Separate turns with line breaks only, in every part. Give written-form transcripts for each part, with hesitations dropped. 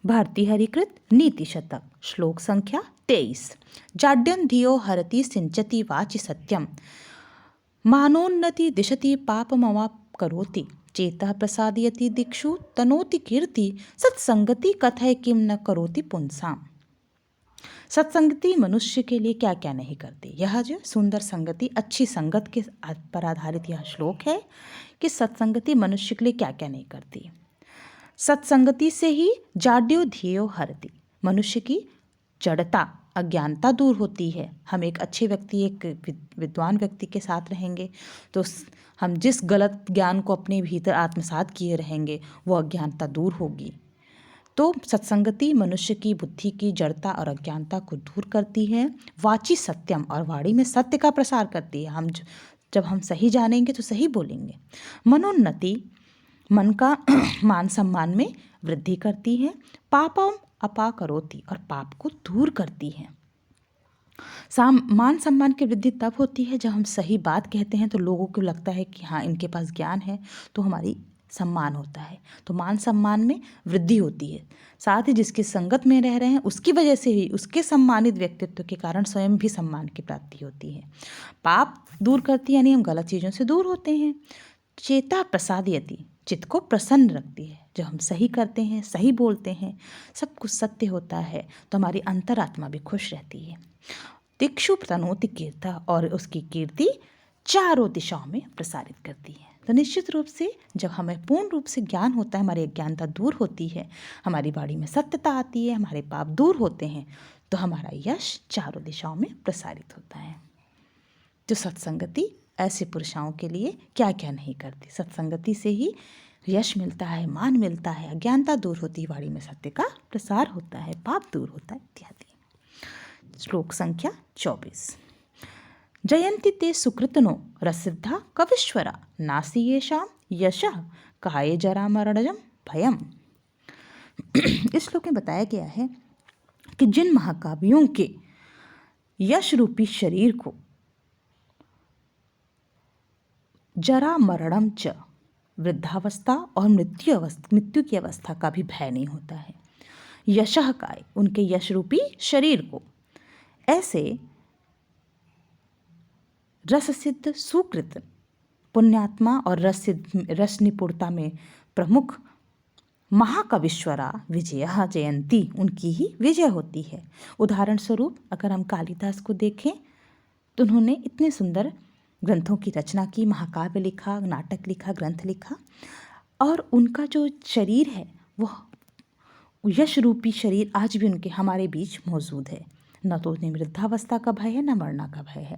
भारती हरिकृत नीति शतक श्लोक संख्या 23। जाड्यं धियो हरति सिंचति वाचि सत्यम मानोन्नति दिशति पापमवाप करोति चेतः प्रसादयति दिक्षु तनोति कीर्ति सत्संगति कथय किम न करोति पुंसाम। सत्संगति मनुष्य के लिए क्या क्या नहीं करती। यह जो सुंदर संगति, अच्छी संगत के पर आधारित यह श्लोक है कि सत्संगति मनुष्य के लिए क्या क्या नहीं करती। सत्संगति से ही जाड्यो ध्येयो हरति, मनुष्य की जड़ता अज्ञानता दूर होती है। हम एक अच्छे व्यक्ति, एक विद्वान व्यक्ति के साथ रहेंगे तो हम जिस गलत ज्ञान को अपने भीतर आत्मसात किए रहेंगे वो अज्ञानता दूर होगी। तो सत्संगति मनुष्य की बुद्धि की जड़ता और अज्ञानता को दूर करती है। वाची सत्यम, और वाणी में सत्य का प्रसार करती है। जब हम सही जानेंगे तो सही बोलेंगे। मनोन्नति, मन का मान सम्मान में वृद्धि करती है। पापम अपा करोति, और पाप को दूर करती है। मान सम्मान की वृद्धि तब होती है जब हम सही बात कहते हैं तो लोगों को लगता है कि हाँ इनके पास ज्ञान है, तो हमारी सम्मान होता है, तो मान सम्मान में वृद्धि होती है। साथ ही जिसकी संगत में रह रहे हैं उसकी वजह से ही, उसके सम्मानित व्यक्तित्व के कारण स्वयं भी सम्मान की प्राप्ति होती है। पाप दूर करती है, यानी हम गलत चीज़ों से दूर होते हैं। चेता प्रसादयति, चित्त को प्रसन्न रखती है। जब हम सही करते हैं, सही बोलते हैं, सब कुछ सत्य होता है तो हमारी अंतरात्मा भी खुश रहती है। दिक्षु तनोति कीर्ता, और उसकी कीर्ति चारों दिशाओं में प्रसारित करती है। तो निश्चित रूप से जब हमें पूर्ण रूप से ज्ञान होता है, हमारी अज्ञानता दूर होती है, हमारी वाणी में सत्यता आती है, हमारे पाप दूर होते हैं, तो हमारा यश चारों दिशाओं में प्रसारित होता है। जो सत्संगति ऐसे पुरुषों के लिए क्या क्या नहीं करती। सत्संगति से ही यश मिलता है, मान मिलता है, अज्ञानता दूर होती है, वाणी में सत्य का प्रसार होता है, पाप दूर होता है इत्यादि। श्लोक संख्या 24। जयंती ते सुकृतनो रसिद्धा कविश्वरा नासी येषाम यशः काये जरा मरणजम भयम। इस श्लोक में बताया गया है कि जिन महाकाव्यों के यश रूपी शरीर को जरा मरणम च, वृद्धावस्था और मृत्यु की अवस्था का भी भय नहीं होता है। यशः काय, उनके यश रूपी शरीर को ऐसे रससिद्ध सुकृत पुण्यात्मा और रस निपुणता में प्रमुख महाकविश्वरा विजया जयंती, उनकी ही विजय होती है। उदाहरण स्वरूप अगर हम कालिदास को देखें तो उन्होंने इतने सुंदर ग्रंथों की रचना की, महाकाव्य लिखा, नाटक लिखा, ग्रंथ लिखा, और उनका जो शरीर है वह यश रूपी शरीर आज भी उनके हमारे बीच मौजूद है। न तो उन्हें वृद्धावस्था का भय है, न मरना का भय है।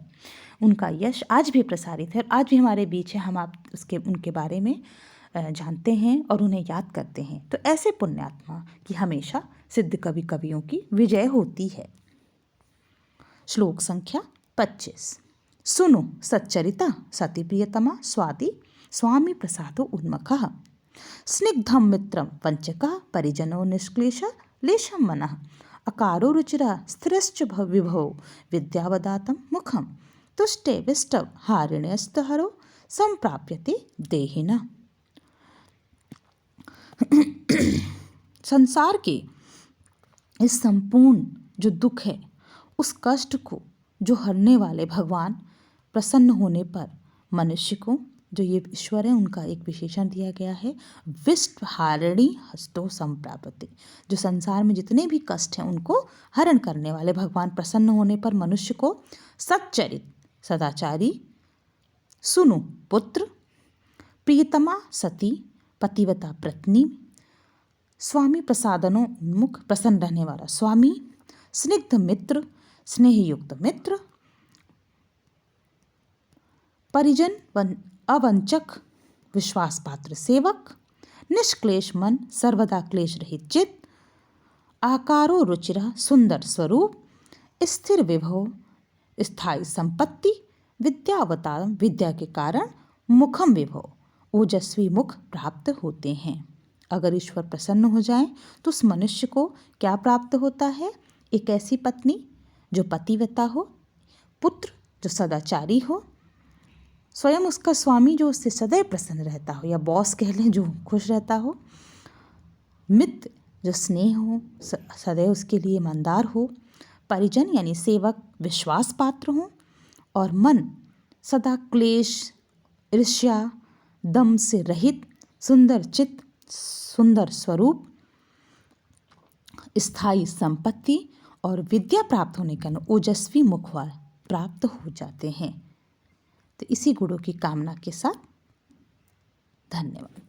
उनका यश आज भी प्रसारित है और आज भी हमारे बीच है। हम उनके बारे में जानते हैं और उन्हें याद करते हैं। तो ऐसे पुण्यात्मा की हमेशा सिद्ध कवियों की विजय होती है। श्लोक संख्या 25। सुनो सच्चरिता सति प्रियतमा स्वाति स्वामी प्रसादो उन्मखः स्निग्धं मित्रं वंचकः परिजनो निष्क्लेश लेशं मनः अकारो रुचिरा स्थिरश्च विभो विद्यावदातं मुखं तुष्टे विष्टव हारिण्यस्तहरो संप्राप्यते देहिनः। संसार के इस संपूर्ण जो दुख है, उस कष्ट को जो हरने वाले भगवान प्रसन्न होने पर मनुष्य को, जो ये ईश्वर है, उनका एक विशेषण दिया गया है, विष्ट हारिणी हस्तो संप्राप्यते। जो संसार में जितने भी कष्ट हैं उनको हरण करने वाले भगवान प्रसन्न होने पर मनुष्य को सच्चरित सदाचारी, सुनु पुत्र, प्रियतमा सती पतिव्रता पत्नी, स्वामी प्रसादनो उन्मुख प्रसन्न रहने वाला स्वामी, स्निग्ध मित्र स्नेहयुक्त मित्र, परिजन अवंचक विश्वास पात्र सेवक, निष्क्लेश मन सर्वदा क्लेश रहित चित्त, आकारो रुचिर सुंदर स्वरूप, स्थिर विभव स्थायी संपत्ति, विद्यावतार विद्या के कारण, मुखम विभव ओजस्वी मुख प्राप्त होते हैं। अगर ईश्वर प्रसन्न हो जाए तो उस मनुष्य को क्या प्राप्त होता है? एक ऐसी पत्नी जो पतिव्रता हो, पुत्र जो सदाचारी हो, स्वयं उसका स्वामी जो उससे सदैव प्रसन्न रहता हो, या बॉस कह लें जो खुश रहता हो, मित्र जो स्नेह हो, सदैव उसके लिए ईमानदार हो, परिजन यानी सेवक विश्वास पात्र हों, और मन सदा क्लेश, ईर्ष्या, दम से रहित, सुंदर चित्त, सुंदर स्वरूप, स्थायी संपत्ति और विद्या प्राप्त होने का ओजस्वी मुख प्राप्त हो जाते हैं। तो इसी गुणों की कामना के साथ धन्यवाद।